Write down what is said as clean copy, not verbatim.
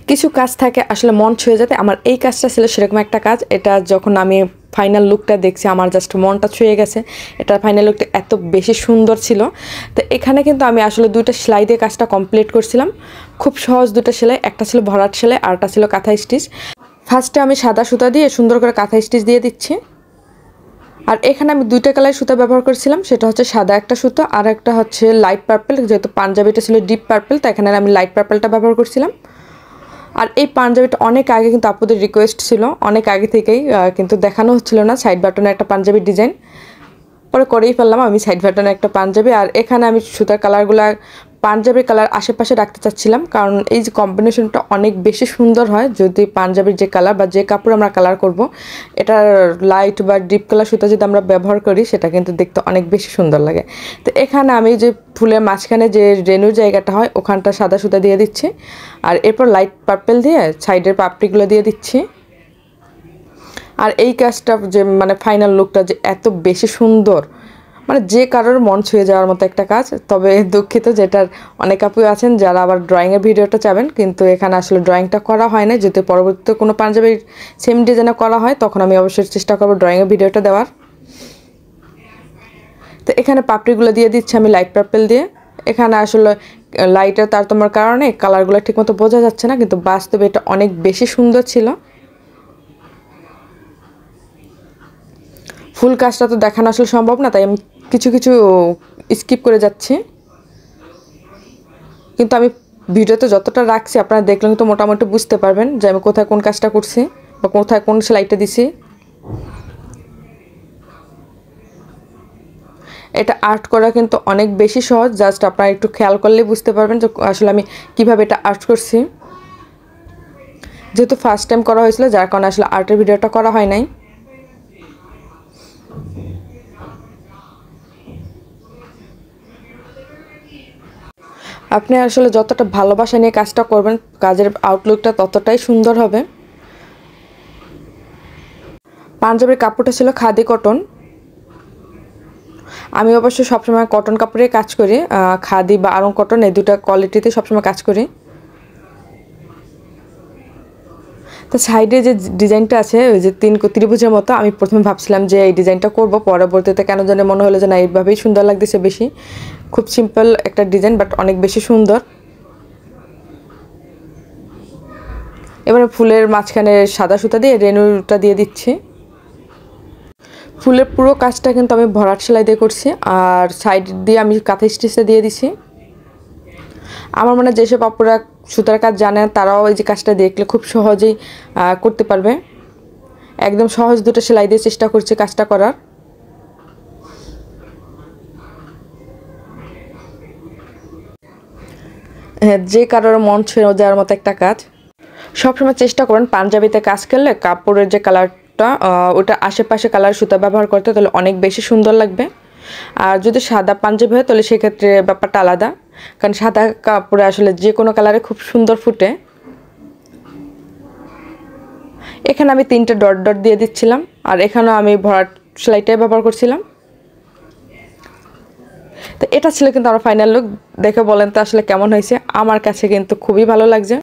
কিছু কাজ থাকে আসলে মন ছুঁয়ে যেতে, আমার এই কাজটা ছিল সেরকম একটা কাজ। এটা যখন আমি ফাইনাল লুকটা দেখছি আমার জাস্ট মনটা ছুঁয়ে গেছে। এটা ফাইনাল লুকটা এত বেশি সুন্দর ছিল। তো এখানে কিন্তু আমি আসলে দুইটা সেলাই দিয়ে কাজটা কমপ্লিট করছিলাম। খুব সহজ দুটো সেলাই, একটা ছিল ভরাট সেলাই আর একটা ছিল কাঁথা স্টিচ। ফার্স্টে আমি সাদা সুতা দিয়ে সুন্দর করে কাঁথা স্টিচ দিয়ে দিচ্ছি। আর এখানে আমি দুইটা কালার সুতা ব্যবহার করেছিলাম, সেটা হচ্ছে সাদা একটা সুতো আর একটা হচ্ছে লাইট পার্পল। যেহেতু পাঞ্জাবিটা ছিল ডিপ পার্পল, তাই এখানে আমি লাইট পার্পলটা ব্যবহার করছিলাম। আর এই পাঞ্জাবিটা অনেক আগে কিন্তু আপুদের রিকোয়েস্ট ছিল, অনেক আগে থেকেই, কিন্তু দেখানো হচ্ছিল না। সাইড বাটনের একটা পাঞ্জাবির ডিজাইন পরে করেই ফেললাম আমি সাইড বাটনের একটা পাঞ্জাবি। আর এখানে আমি সুতার কালারগুলো পাঞ্জাবির কালার আশেপাশে রাখতে চাচ্ছিলাম, কারণ এই যে কম্বিনেশনটা অনেক বেশি সুন্দর হয় যদি পাঞ্জাবির যে কালার বা যে কাপড় আমরা কালার করব এটার লাইট বা ডিপ কালার সুতা যদি আমরা ব্যবহার করি সেটা কিন্তু দেখতে অনেক বেশি সুন্দর লাগে। তো এখানে আমি যে ফুলের মাঝখানে যে রেনুর জায়গাটা হয় ওখানটা সাদা সুতা দিয়ে দিচ্ছি, আর এরপর লাইট পার্পল দিয়ে সাইডের পাপড়িগুলো দিয়ে দিচ্ছি। আর এই কাজটা যে মানে ফাইনাল লুকটা যে এত বেশি সুন্দর, মানে যে কারোর মন ছুঁয়ে যাওয়ার মতো একটা কাজ। তবে দুঃখিত যেটার অনেক আপুই আছেন যারা আবার ড্রয়িংয়ের ভিডিওটা চাবেন, কিন্তু এখানে আসলে ড্রয়িংটা করা হয় না। যদি পরবর্তীতে কোনো পাঞ্জাবির সেম ডিজাইনে করা হয় তখন আমি অবশ্যই চেষ্টা করবো ড্রয়িংয়ের ভিডিওটা দেওয়ার। তো এখানে পাপড়িগুলো দিয়ে দিচ্ছি আমি লাইট পার্পল দিয়ে। এখানে আসলে লাইটের তারতম্যের কারণে কালারগুলো ঠিকমতো বোঝা যাচ্ছে না, কিন্তু বাস্তবে এটা অনেক বেশি সুন্দর ছিল। ফুল কাজটা তো দেখানো আসলে সম্ভব না, তাই আমি কিছু কিছু স্কিপ করে যাচ্ছি। কিন্তু আমি ভিডিওতে যতটা রাখছি আপনারা দেখলে কিন্তু মোটামুটি বুঝতে পারবেন যে আমি কোথায় কোন কাজটা করছি বা কোথায় কোন সেলাইটা দিছি। এটা আর্ট করা কিন্তু অনেক বেশি সহজ, জাস্ট আপনারা একটু খেয়াল করলেই বুঝতে পারবেন যে আসলে আমি কিভাবে এটা আর্ট করছি। যেহেতু ফার্স্ট টাইম করা হয়েছিল যার কারণে আসলে আর্টের ভিডিওটা করা হয় নাই। আপনি আসলে যতটা ভালোবাসা নিয়ে কাজটা করবেন কাজের আউটলুকটা ততটাই সুন্দর হবে। পাঞ্জাবির কাপড়টা ছিল খাদি কটন। আমি অবশ্য সবসময় কটন কাপড়ে কাজ করি, খাদি বা আরং কটন এই দুটো কোয়ালিটিতে সবসময় কাজ করি। তো সাইডে যে ডিজাইনটা আছে ওই যে ত্রিভুজের মতো, আমি প্রথমে ভাবছিলাম যে এই ডিজাইনটা করব, পরবর্তীতে কেন জানি মনে হলো যে না এইভাবেই সুন্দর লাগতেছে বেশি। খুব সিম্পল একটা ডিজাইন বাট অনেক বেশি সুন্দর। এবারে ফুলের মাঝখানে সাদা সুতা দিয়ে রেনুটা দিয়ে দিচ্ছি। ফুলের পুরো কাজটা কিন্তু আমি ভরাট সেলাই দিয়ে করছি, আর সাইড দিয়ে আমি কাঁথা স্টিচে দিয়ে দিছি। আমার মনে হয় যেসব আপুরা সুতার কাজ জানেন তারাও এই যে কাজটা দেখলে খুব সহজেই করতে পারবে। একদম সহজ দুটো সেলাই দিয়ে চেষ্টা করছি কাজটা করার। হ্যাঁ, যে কারোর মন ছুঁয়ে যাওয়ার মতো একটা কাজ। সবসময় চেষ্টা করবেন পাঞ্জাবিতে কাজ করলে কাপড়ের যে কালারটা ওটা আশেপাশে কালার সুতা ব্যবহার করতে, তাহলে অনেক বেশি সুন্দর লাগবে। আর যদি সাদা পাঞ্জাবি হয় তাহলে সেক্ষেত্রে ব্যাপারটা আলাদা, কারণ সাদা কাপড়ে আসলে যে কোনো কালারে খুব সুন্দর ফুটে। এখানে আমি 3টে ডট ডট দিয়ে দিচ্ছিলাম, আর এখানেও আমি ভরাট সেলাইটাই ব্যবহার করছিলাম। তো এটা ছিল কিন্তু আমার ফাইনাল লুক। দেখে বলেন তো আসলে কেমন হয়েছে। আমার কাছে কিন্তু খুবই ভালো লাগছে।